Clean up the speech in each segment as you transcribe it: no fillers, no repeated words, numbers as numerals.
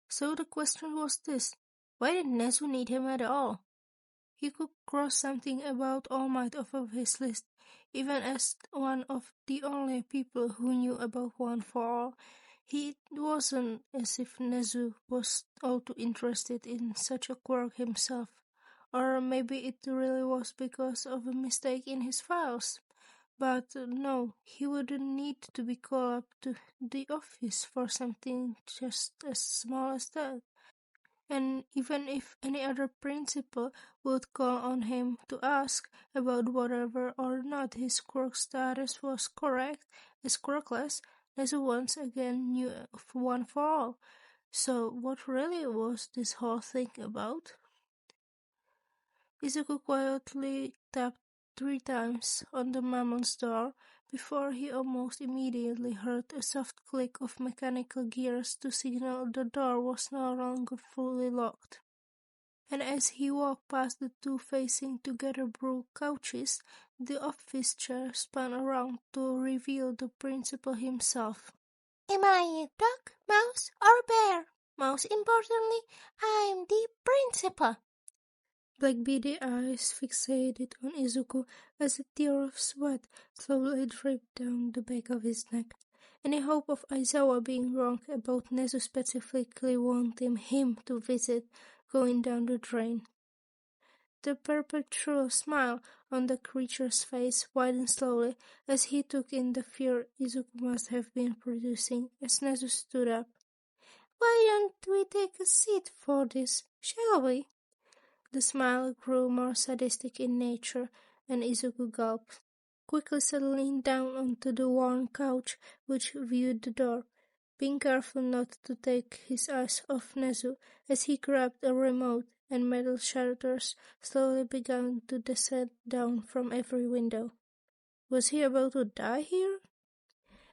So the question was this: why did Nedzu need him at all? He could cross something about All Might off of his list, even as one of the only people who knew about One for All. It wasn't as if Nedzu was all too interested in such a quirk himself. Or maybe it really was because of a mistake in his files. But no, he wouldn't need to be called up to the office for something just as small as that. And even if any other principal would call on him to ask about whether or not his quirk status was correct as quirkless, Nezu once again knew of One for All. So what really was this whole thing about? Izuku quietly tapped 3 times on the mammal's door before he almost immediately heard a soft click of mechanical gears to signal the door was no longer fully locked. And as he walked past the two facing together brook couches, the office chair spun around to reveal the principal himself. Am I a dog, mouse, or bear? Most importantly, I'm the principal. Black beady eyes fixated on Izuku as a tear of sweat slowly dripped down the back of his neck. Any hope of Aizawa being wrong about Nezu specifically wanting him to visit going down the drain. The perpetual smile on the creature's face widened slowly as he took in the fear Izuku must have been producing as Nezu stood up. Why don't we take a seat for this, shall we? The smile grew more sadistic in nature, and Izuku gulped, quickly settling down onto the worn couch which viewed the door, being careful not to take his eyes off Nezu as he grabbed a remote and metal shutters slowly began to descend down from every window. Was he about to die here?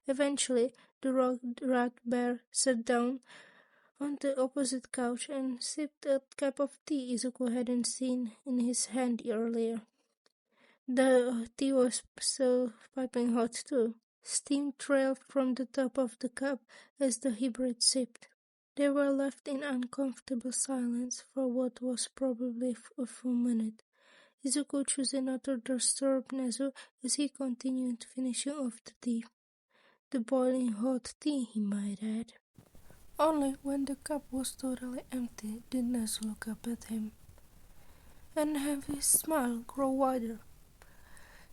Eventually, the rocked rat bear sat down on the opposite couch and sipped a cup of tea Izuku hadn't seen in his hand earlier. The tea was still piping hot too. Steam trailed from the top of the cup as the hybrid sipped. They were left in uncomfortable silence for what was probably a full minute, Izuku choosing not to disturb Nezu as he continued finishing off the tea. The boiling hot tea, he might add. Only when the cup was totally empty did Nezu look up at him, and have his smile grow wider.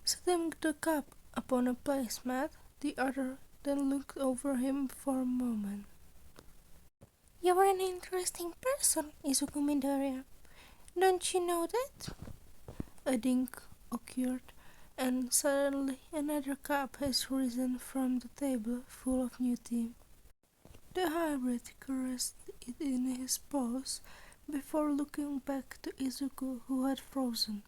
Setting the cup upon a placemat, the other then looked over him for a moment. You're an interesting person, Izuku Midoriya. Don't you know that? A dink occurred, and suddenly another cup has risen from the table full of new tea. The hybrid caressed it in his paws before looking back to Izuku, who had frozen.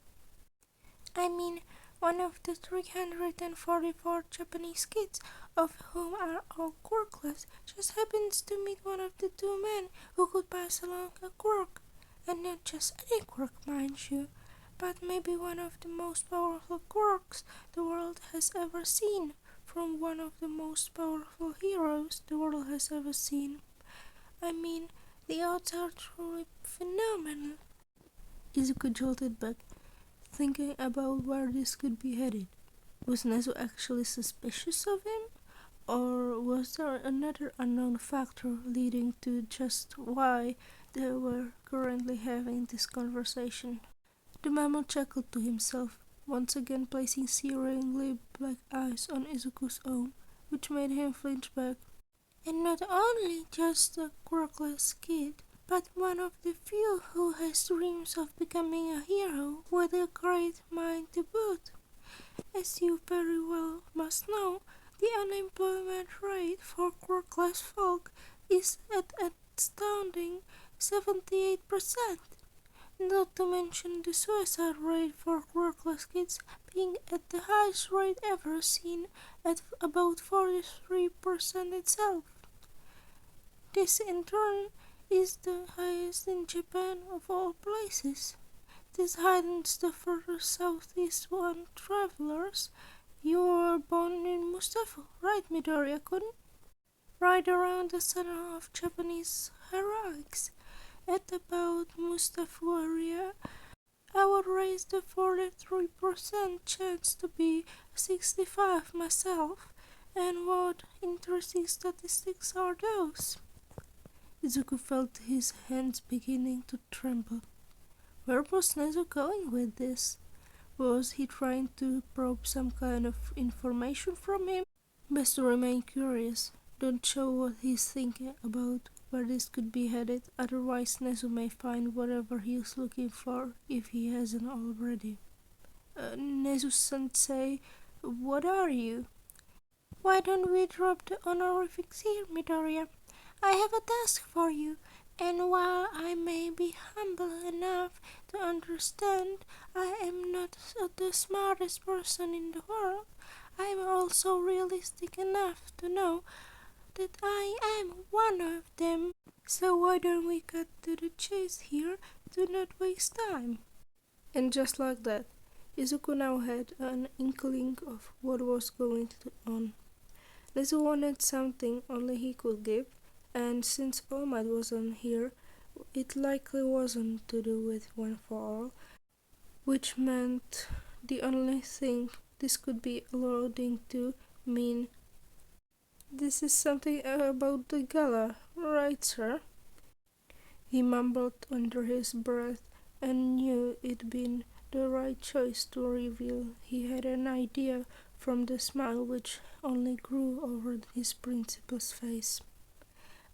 I mean, one of the 344 Japanese kids, of whom are all quirkless, just happens to meet one of the two men who could pass along a quirk. And not just any quirk, mind you, but maybe one of the most powerful quirks the world has ever seen, from one of the most powerful heroes the world has ever seen. I mean, the odds are truly phenomenal. Izuku jolted back, thinking about where this could be headed. Was Nezu actually suspicious of him? Or was there another unknown factor leading to just why they were currently having this conversation? The mammal chuckled to himself, once again placing searingly black eyes on Izuku's own, which made him flinch back. And not only just a quirkless kid, but one of the few who has dreams of becoming a hero with a great mind to boot. As you very well must know, the unemployment rate for quirkless folk is at an astounding 78%. Not to mention the suicide rate for quirkless kids being at the highest rate ever seen at about 43% itself. This in turn is the highest in Japan of all places. This heightens the further southeast one travelers. You were born in Mustafa, right, Midoriya-kun? Right around the center of Japanese heroic. at about Mustafa, I would raise the 43% chance to be 65 myself. And what interesting statistics are those? Izuku felt his hands beginning to tremble. Where was Nedzu going with this? Was he trying to probe some kind of information from him? Best to remain curious. Don't show what he's thinking about where this could be headed, otherwise Nedzu may find whatever he's looking for if he hasn't already. Nezu-sensei, what are you? Why don't we drop the honorifics here, Midoriya? I have a task for you, and while I may be humble enough to understand I am not the smartest person in the world, I am also realistic enough to know that I am one of them. So why don't we cut to the chase here to not waste time? And just like that, Izuku now had an inkling of what was going on. Nedzu wanted something only he could give, and since All Might wasn't here, it likely wasn't to do with One for All, which meant the only thing this could be alluding to mean this is something about the gala, right, sir? He mumbled under his breath and knew it'd been the right choice to reveal he had an idea from the smile which only grew over his principal's face.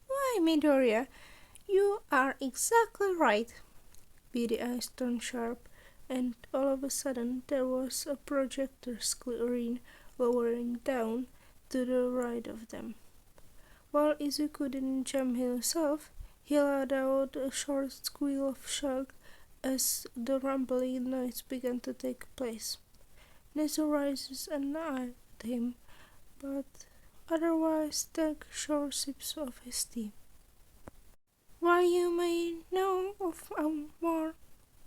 Why, Midoriya, you are exactly right. Beady eyes turned sharp, and all of a sudden there was a projector screen lowering down to the right of them. While Izuku didn't jump himself, he let out a short squeal of shock as the rumbling noise began to take place. Nedzu rises and eyed him, but otherwise took short sips of his tea. While you may know of more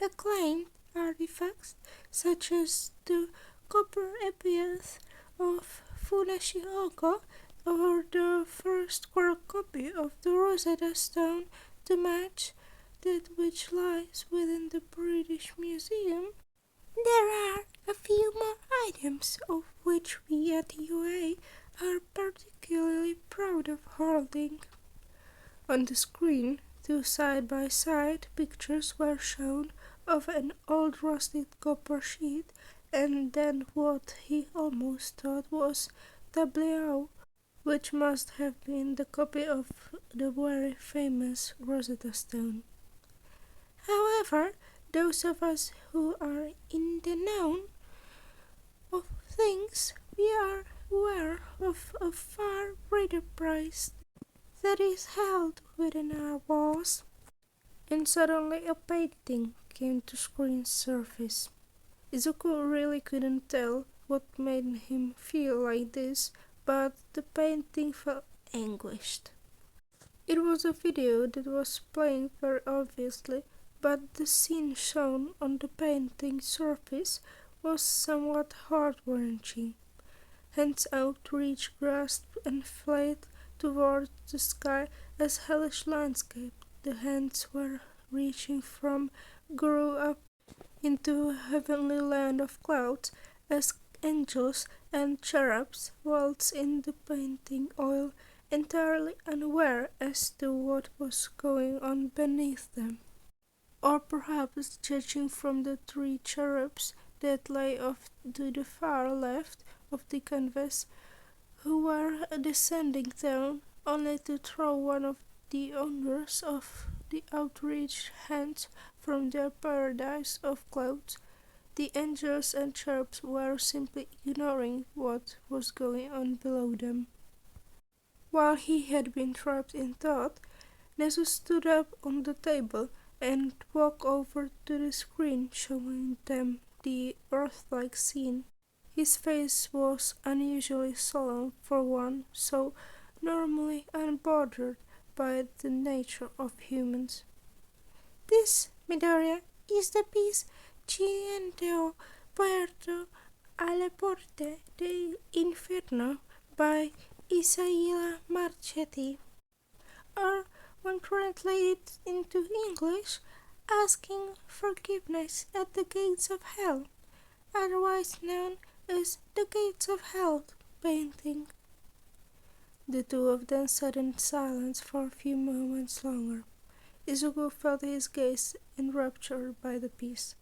acclaimed artifacts, such as the copper epithet of Funashioka or the first quark copy of the Rosetta Stone to match that which lies within the British Museum, there are a few more items of which we at UA are particularly proud of holding. On the screen, two side-by-side pictures were shown of an old rusted copper sheet and then what he almost thought was tableau, which must have been the copy of the very famous Rosetta Stone. However, those of us who are in the know of things, we are aware of a far greater prize that is held within our walls. And suddenly a painting came to screen surface. Izuku really couldn't tell what made him feel like this, but the painting felt anguished. It was a video that was playing very obviously, but the scene shown on the painting surface was somewhat heart-wrenching. Hands outreached, grasped and fled toward the sky as hellish landscape the hands were reaching from grew up into a heavenly land of clouds as angels and cherubs waltzed in the painting oil, entirely unaware as to what was going on beneath them. Or perhaps, judging from the three cherubs that lay off to the far left of the canvas, who were descending down, only to throw one of the owners of the outreached hands from their paradise of clouds, the angels and cherubs were simply ignoring what was going on below them. While he had been trapped in thought, Nedzu stood up on the table and walked over to the screen showing them the Earth-like scene. His face was unusually solemn for one so normally unbothered by the nature of humans. This, Midoriya, is the piece Ciento Puerto alle Porte del Inferno by Isaia Marchetti. Or when translated into English, asking forgiveness at the gates of hell, otherwise known as the Gates of Hell painting. The two of them sat in silence for a few moments longer. Izuku felt his gaze enraptured by the piece.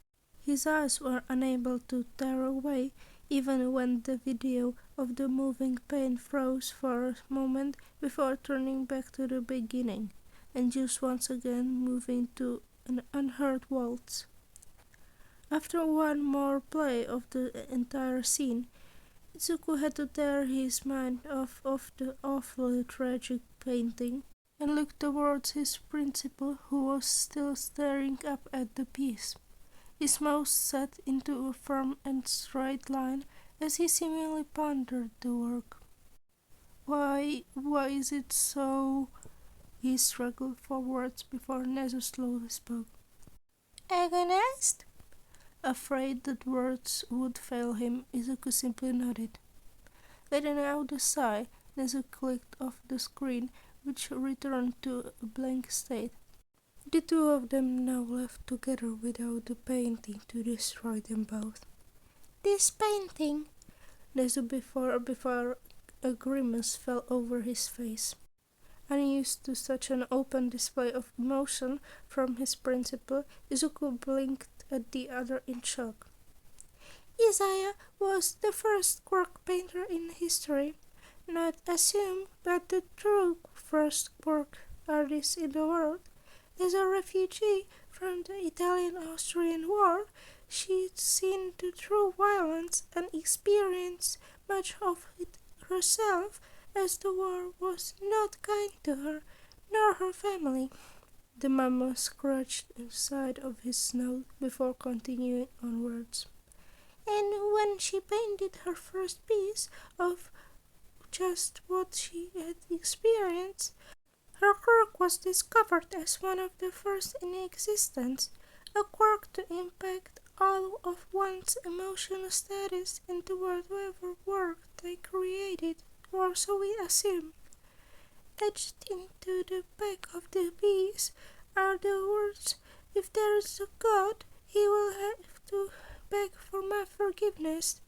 His eyes were unable to tear away, even when the video of the moving pain froze for a moment before turning back to the beginning, and just once again moving to an unheard waltz. After one more play of the entire scene, Izuku had to tear his mind off of the awfully tragic painting and look towards his principal, who was still staring up at the piece, his mouth set into a firm and straight line as he seemingly pondered the work. Why is it so? He struggled for words before Nedzu slowly spoke. Agonized? Afraid that words would fail him, Izuku simply nodded. Letting out a sigh, Nedzu clicked off the screen, which returned to a blank state. The two of them now left together without the painting to destroy them both. This painting, Nedzu before a grimace fell over his face. Unused to such an open display of emotion from his principal, Izuku blinked at the other in shock. Isaiah was the first quirk painter in history, not assumed, but the true first quirk artist in the world. As a refugee from the Italian-Austrian War, she'd seen the true violence and experienced much of it herself, as the war was not kind to her nor her family. The mama scratched the side of his nose before continuing onwards. And when she painted her first piece of just what she had experienced, her quirk was discovered as one of the first in existence, a quirk to impact all of one's emotional status into the whatever work they created, or so we assume. Etched into the back of the piece are the words, "If there is a God, he will have to beg for my forgiveness."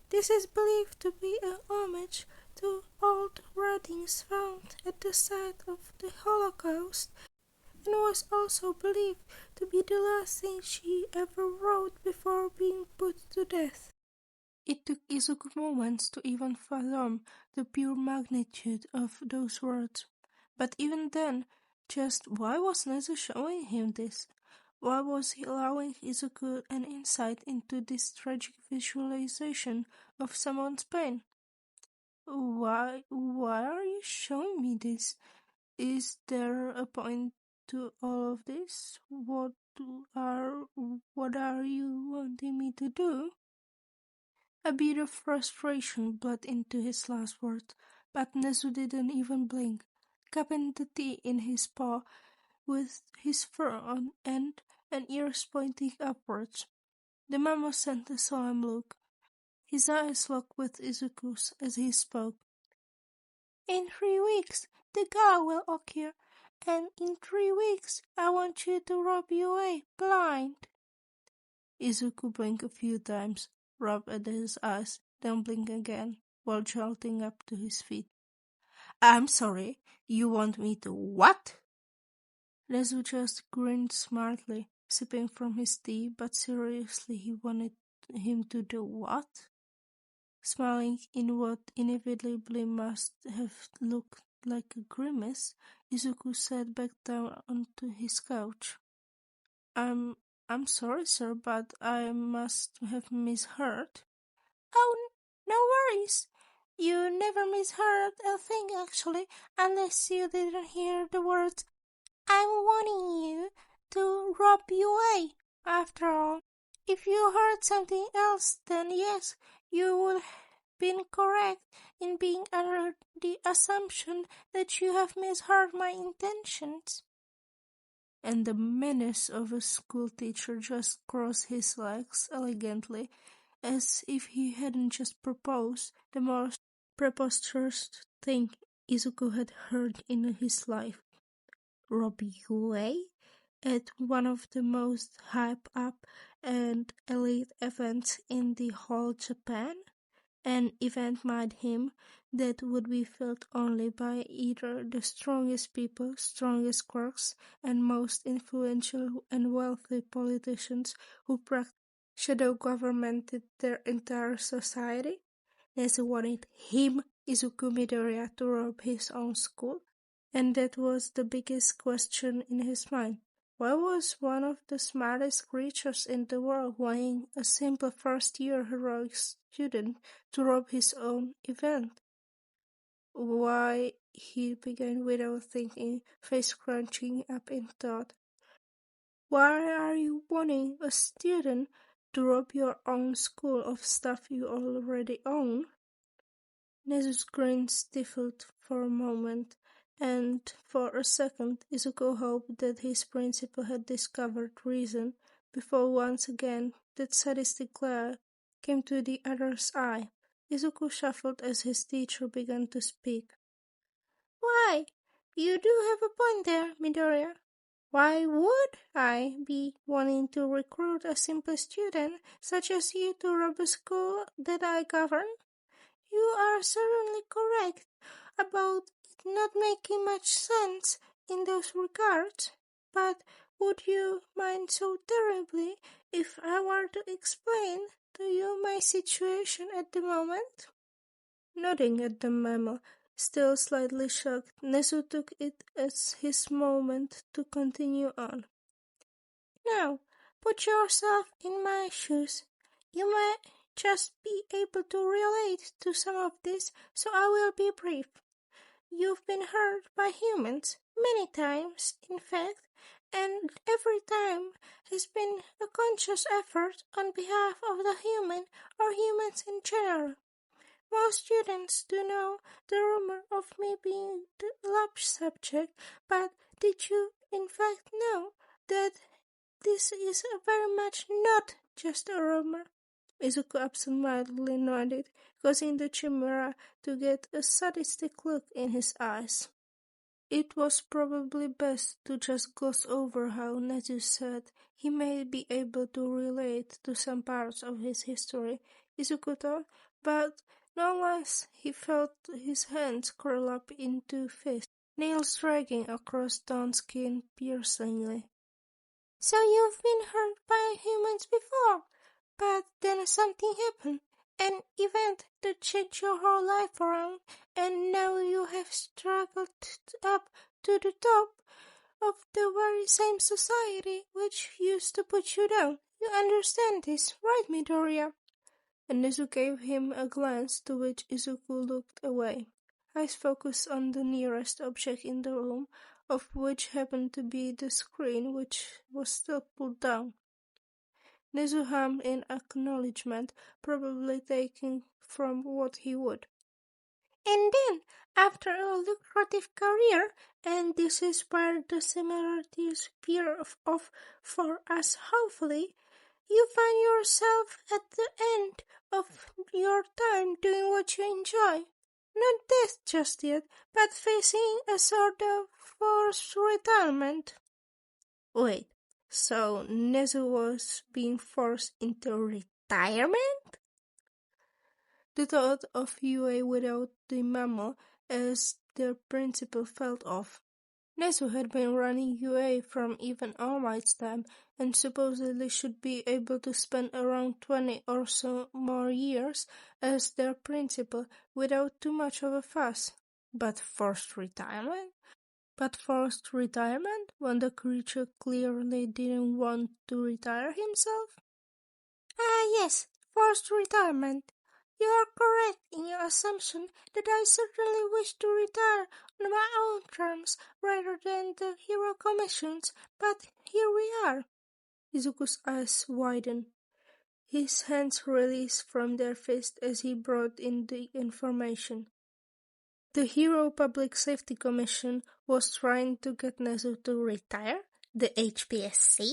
This is believed to be a homage to old writings found at the site of the Holocaust, and was also believed to be the last thing she ever wrote before being put to death. It took Izuku moments to even fathom the pure magnitude of those words. But even then, just why was Nedzu showing him this? Why was he allowing Izuku an insight into this tragic visualization of someone's pain? Why are you showing me this? Is there a point to all of this? What are you wanting me to do? A bit of frustration bled into his last words, but Nedzu didn't even blink, cupping the tea in his paw with his fur on end and ears pointing upwards. The mama sent a solemn look. His eyes locked with Izuku's as he spoke. In 3 weeks, the gala will occur, and in 3 weeks, I want you to rob you away, blind. Izuku blinked a few times, rubbed at his eyes, then blinked again, while jolting up to his feet. I'm sorry, you want me to what? Nedzu just grinned smartly, sipping from his tea, but seriously he wanted him to do what? Smiling in what inevitably must have looked like a grimace, Izuku sat back down onto his couch. I'm sorry, sir, but I must have misheard. Oh, no worries. You never misheard a thing, actually, unless you didn't hear the words, "I'm wanting you to rob you away." After all, if you heard something else, then yes, you would have been correct in being under the assumption that you have misheard my intentions. And the menace of a schoolteacher just crossed his legs elegantly, as if he hadn't just proposed the most preposterous thing Izuku had heard in his life. rob UA at one of the most hype-up and elite events in the whole Japan? An event made him that would be filled only by either the strongest people, strongest quirks, and most influential and wealthy politicians who practiced shadow governmented their entire society. Nedzu wanted him, Izuku Midoriya, to rob his own school, and that was the biggest question in his mind. Why was one of the smartest creatures in the world wanting a simple first-year heroic student to rob his own event? Why, he began without thinking, face crunching up in thought. Why are you wanting a student to rob your own school of stuff you already own? Nedzu's grin stifled for a moment, and for a second Izuku hoped that his principal had discovered reason, before once again that sadistic glare came to the other's eye. Izuku shuffled as his teacher began to speak. Why, you do have a point there, Midoriya. Why would I be wanting to recruit a simple student such as you to rob a school that I govern? You are certainly correct about it not making much sense in those regards, but would you mind so terribly if I were to explain to you my situation at the moment? Nodding at the mammal, still slightly shocked, Nedzu took it as his moment to continue on. Now, put yourself in my shoes. You may just be able to relate to some of this, so I will be brief. You've been hurt by humans, many times, in fact, and every time has been a conscious effort on behalf of the human or humans in general. Most students do know the rumor of me being the love subject, but did you in fact know that this is very much not just a rumor? Izuku absentmindedly nodded, causing the chimera to get a sadistic look in his eyes. It was probably best to just gloss over how Nedzu said he may be able to relate to some parts of his history, Izuku thought, but nonetheless he felt his hands curl up into fists, nails dragging across Dawn's skin piercingly. So you've been hurt by humans before, but then something happened, an event that changed your whole life around, and now you have struggled up to the top of the very same society which used to put you down. You understand this, right, Midoriya? And Nedzu gave him a glance to which Izuku looked away. Eyes focused on the nearest object in the room, of which happened to be the screen, which was still pulled down. Nedzu hummed in acknowledgement, probably taking from what he would. And then, after a lucrative career, and this is where the similarities appear of for us hopefully, you find yourself at the end of your time doing what you enjoy. Not death just yet, but facing a sort of forced retirement. Wait, so Nedzu was being forced into retirement? The thought of UA without the mammal as their principal felt off. Nedzu had been running UA from even All Might's time and supposedly should be able to spend around 20 or so more years as their principal without too much of a fuss. But forced retirement? When the creature clearly didn't want to retire himself? Yes, forced retirement. You are correct in your assumption that I certainly wish to retire on my own terms rather than the hero commissions, but here we are. Izuku's eyes widened. His hands released from their fist as he brought in the information. The Hero Public Safety Commission was trying to get Nedzu to retire? The HPSC?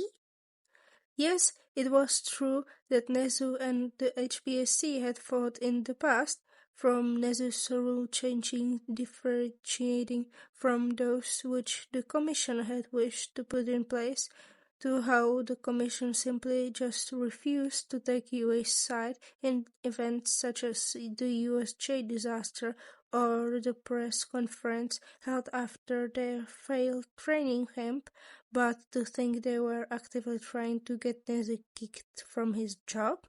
Yes, it was true that Nedzu and the HPSC had fought in the past, from Nedzu's rule changing differentiating from those which the Commission had wished to put in place, to how the Commission simply just refused to take UA's side in events such as the USJ disaster or the press conference held after their failed training camp, but to think they were actively trying to get Nedzu kicked from his job?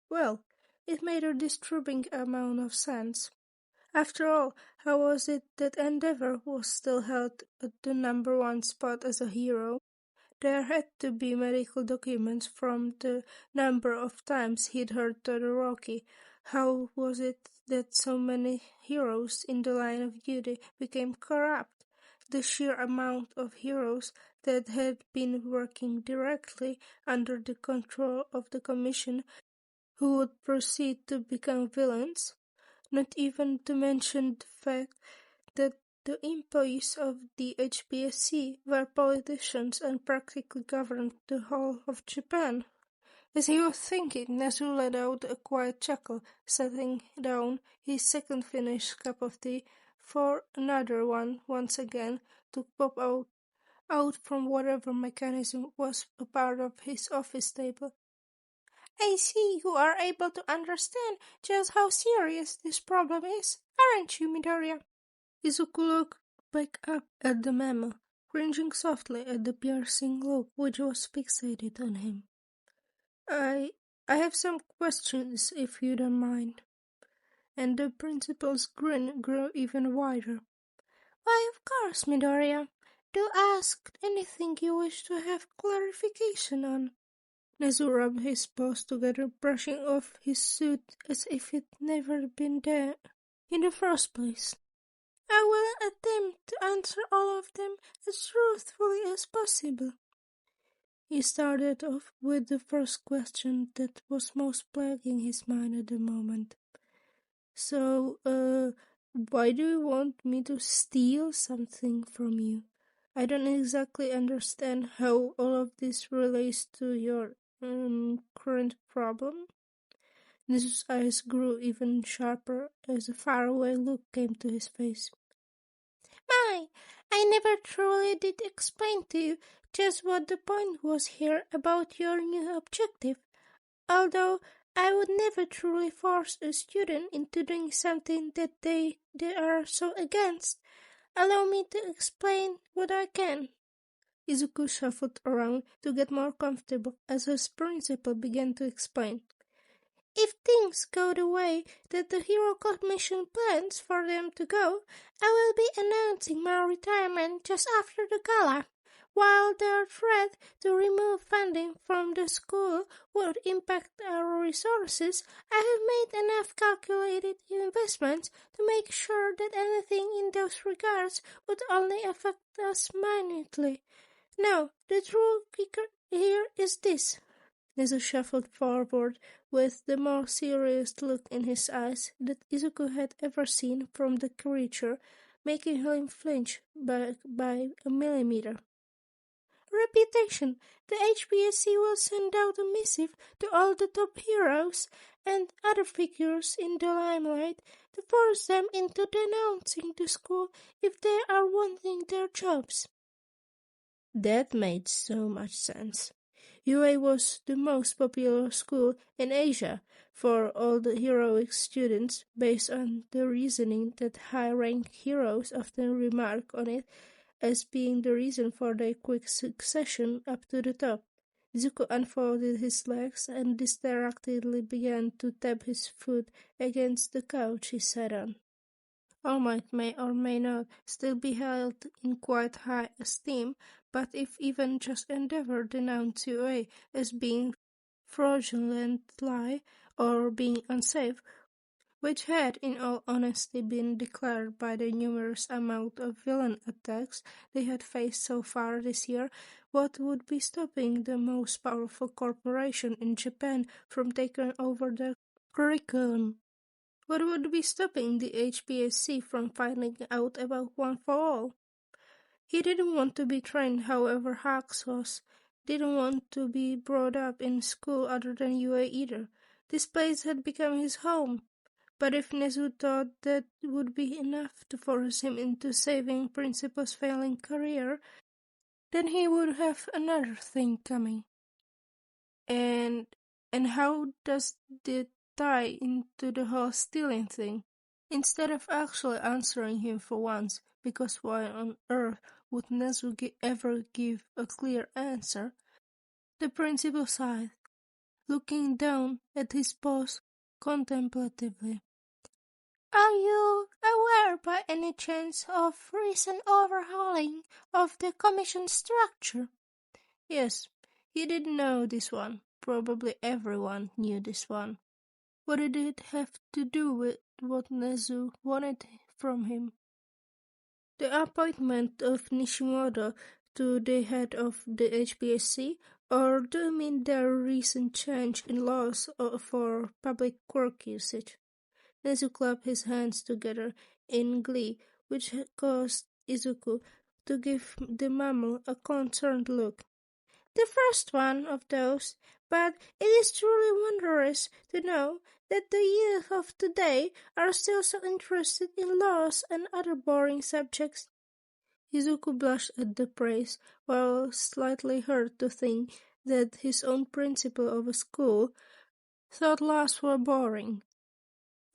Well, it made a disturbing amount of sense. After all, how was it that Endeavor was still held at the #1 spot as a hero? There had to be medical documents from the number of times he'd hurt Todoroki. How was it that so many heroes in the line of duty became corrupt? The sheer amount of heroes that had been working directly under the control of the Commission who would proceed to become villains, not even to mention the fact that the employees of the HBSC were politicians and practically governed the whole of Japan. As he was thinking, Nedzu let out a quiet chuckle, setting down his second finished cup of tea for another one once again to pop out from whatever mechanism was a part of his office table. I see you are able to understand just how serious this problem is, aren't you, Midoriya? Izuku looked back up at the memo, cringing softly at the piercing look which was fixated on him. I have some questions, if you don't mind. And the principal's grin grew even wider. Why, of course, Midoriya. Do ask anything you wish to have clarification on. Nedzu rubbed his paws together, brushing off his suit as if it had never been there in the first place. I will attempt to answer all of them as truthfully as possible. He started off with the first question that was most plaguing his mind at the moment. So, why do you want me to steal something from you? I don't exactly understand how all of this relates to your current problem. Nedzu's eyes grew even sharper as a faraway look came to his face. My, I never truly did explain to you just what the point was here about your new objective, although I would never truly force a student into doing something that they are so against. Allow me to explain what I can. Izuku shuffled around to get more comfortable as his principal began to explain. If things go the way that the Hero Commission plans for them to go, I will be announcing my retirement just after the gala. While their threat to remove funding from the school would impact our resources, I have made enough calculated investments to make sure that anything in those regards would only affect us minutely. Now, the true kicker here is this. Nedzu shuffled forward with the more serious look in his eyes that Izuku had ever seen from the creature, making him flinch back by a millimeter. Reputation. The HBSC will send out a missive to all the top heroes and other figures in the limelight to force them into denouncing the school if they are wanting their jobs. That made so much sense. UA was the most popular school in Asia for all the heroic students, based on the reasoning that high-ranked heroes often remark on it as being the reason for their quick succession up to the top. Izuku unfolded his legs and distractedly began to tap his foot against the couch he sat on. All Might may or may not still be held in quite high esteem, but if even just Endeavor denounced UA as being fraudulent lie or being unsafe, which had in all honesty been declared by the numerous amount of villain attacks they had faced so far this year, what would be stopping the most powerful corporation in Japan from taking over their curriculum? What would be stopping the HBSC from finding out about One for All? He didn't want to be trained however Hawks was, didn't want to be brought up in school other than UA either. This place had become his home. But if Nedzu thought that would be enough to force him into saving Principal's failing career, then he would have another thing coming. And how does it tie into the whole stealing thing? Instead of actually answering him for once, because why on earth would Nedzu ever give a clear answer? The principal sighed, looking down at his boss contemplatively. Are you aware by any chance of recent overhauling of the commission structure? Yes, he did know this one. Probably everyone knew this one. What did it have to do with what Nedzu wanted from him? The appointment of Nishimoto to the head of the HPSC, or do you mean their recent change in laws for public work usage? Nedzu clapped his hands together in glee, which caused Izuku to give the mammal a concerned look. The first one of those, but it is truly wondrous to know that the youth of today are still so interested in laws and other boring subjects. Izuku blushed at the praise, while slightly hurt to think that his own principal of a school thought laws were boring.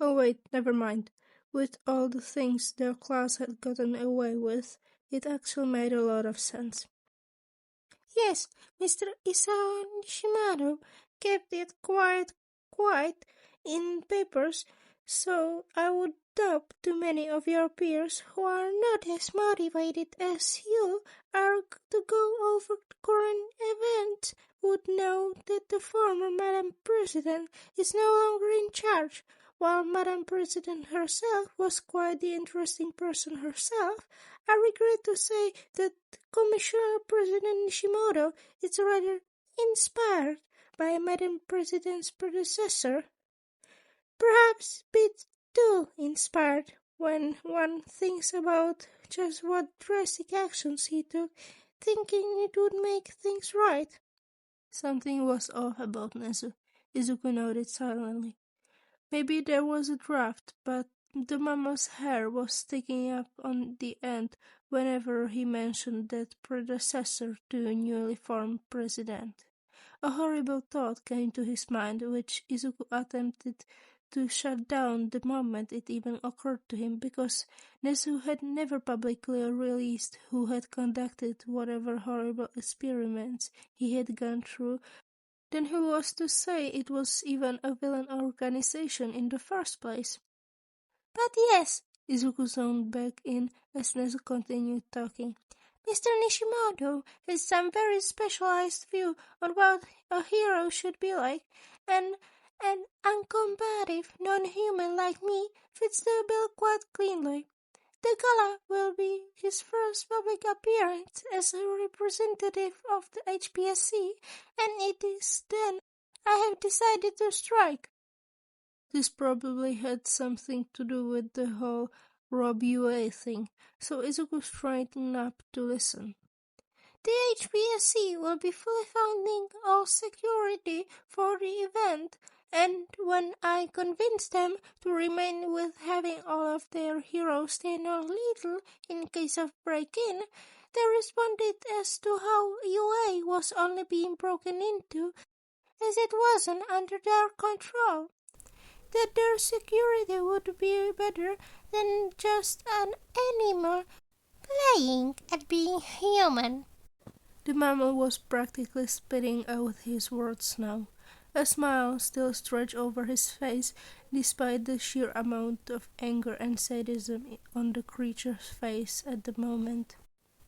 Oh wait, never mind. With all the things their class had gotten away with, it actually made a lot of sense. Yes, Mr. Isao Nishimoto kept it quite in papers, so I would doubt too many of your peers who are not as motivated as you are to go over current events would know that the former Madam President is no longer in charge. While Madam President herself was quite the interesting person herself, I regret to say that Commissioner President Nishimoto is rather inspired by Madam President's predecessor. Perhaps a bit too inspired when one thinks about just what drastic actions he took, thinking it would make things right. Something was off about Nedzu, Izuku noted silently. Maybe there was a draft, but the mamma's hair was sticking up on the end whenever he mentioned that predecessor to a newly formed president. A horrible thought came to his mind, which Izuku attempted to shut down the moment it even occurred to him, because Nedzu had never publicly released who had conducted whatever horrible experiments he had gone through. Then who was to say it was even a villain organization in the first place? But yes, Izuku zoned back in as Nedzu continued talking. Mr. Nishimoto has some very specialized view on what a hero should be like, and an uncombative non-human like me fits the bill quite cleanly. The gala will be his first public appearance as a representative of the HPSC, and it is then I have decided to strike. This probably had something to do with the whole Rob UA thing, so Izuku straightened up to listen. The HPSC will be fully funding all security for the event, and when I convinced them to remain with having all of their heroes stand on little in case of break-in, they responded as to how UA was only being broken into as it wasn't under their control. That their security would be better than just an animal playing at being human. The mammal was practically spitting out his words now. A smile still stretched over his face, despite the sheer amount of anger and sadism on the creature's face at the moment.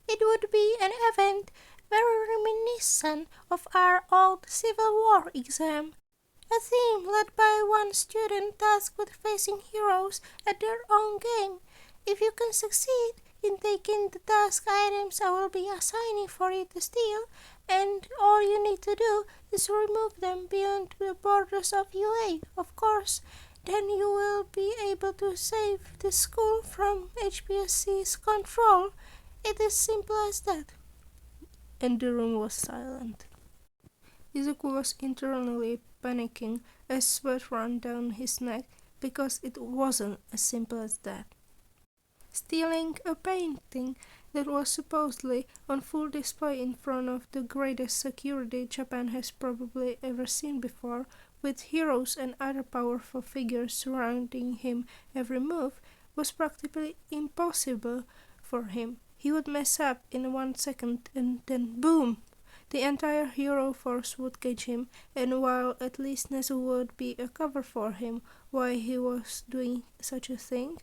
It would be an event very reminiscent of our old Civil War exam. A theme led by one student tasked with facing heroes at their own game. If you can succeed in taking the task items I will be assigning for you to steal, and all you need to do is remove them beyond the borders of UA, of course, then you will be able to save the school from HPSC's control. It is simple as that. And the room was silent. Izuku was internally panicking as sweat ran down his neck because it wasn't as simple as that. Stealing a painting that was supposedly on full display in front of the greatest security Japan has probably ever seen before, with heroes and other powerful figures surrounding him every move, was practically impossible for him. He would mess up in 1 second and then boom! The entire hero force would catch him, and while at least Nedzu would be a cover for him while he was doing such a thing,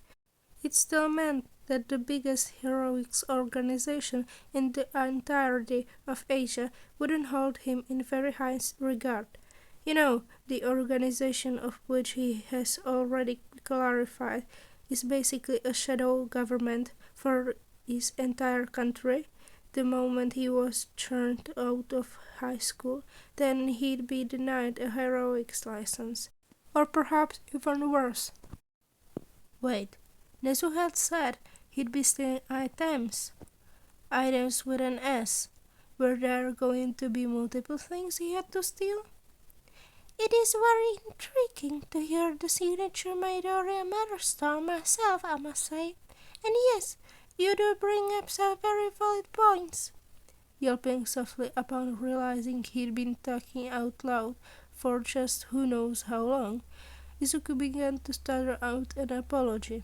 it still meant that the biggest heroics organization in the entirety of Asia wouldn't hold him in very high regard. You know, the organization of which he has already clarified is basically a shadow government for his entire country. The moment he was turned out of high school, then he'd be denied a heroics license. Or perhaps even worse. Wait, Nedzu had said he'd be stealing items. Items with an S. Were there going to be multiple things he had to steal? It is very intriguing to hear the signature Midoriya Mother Star myself, I must say. And yes, you do bring up some very valid points. Yelping softly upon realizing he'd been talking out loud for just who knows how long, Izuku began to stutter out an apology.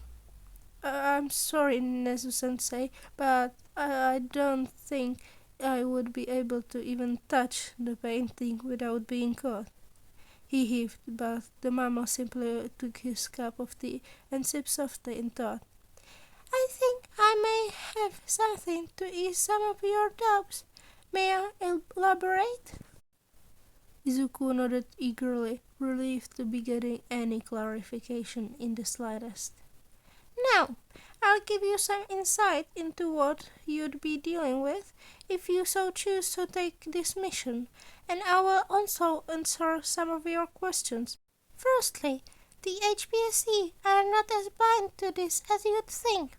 I'm sorry, Nedzu-sensei, but I don't think I would be able to even touch the painting without being caught. He heaved, but the mama simply took his cup of tea and sipped softly in thought. I think I may have something to ease some of your doubts. May I elaborate? Izuku nodded eagerly, relieved to be getting any clarification in the slightest. Now, I'll give you some insight into what you'd be dealing with if you so choose to take this mission, and I will also answer some of your questions. Firstly, the HPSC are not as blind to this as you'd think.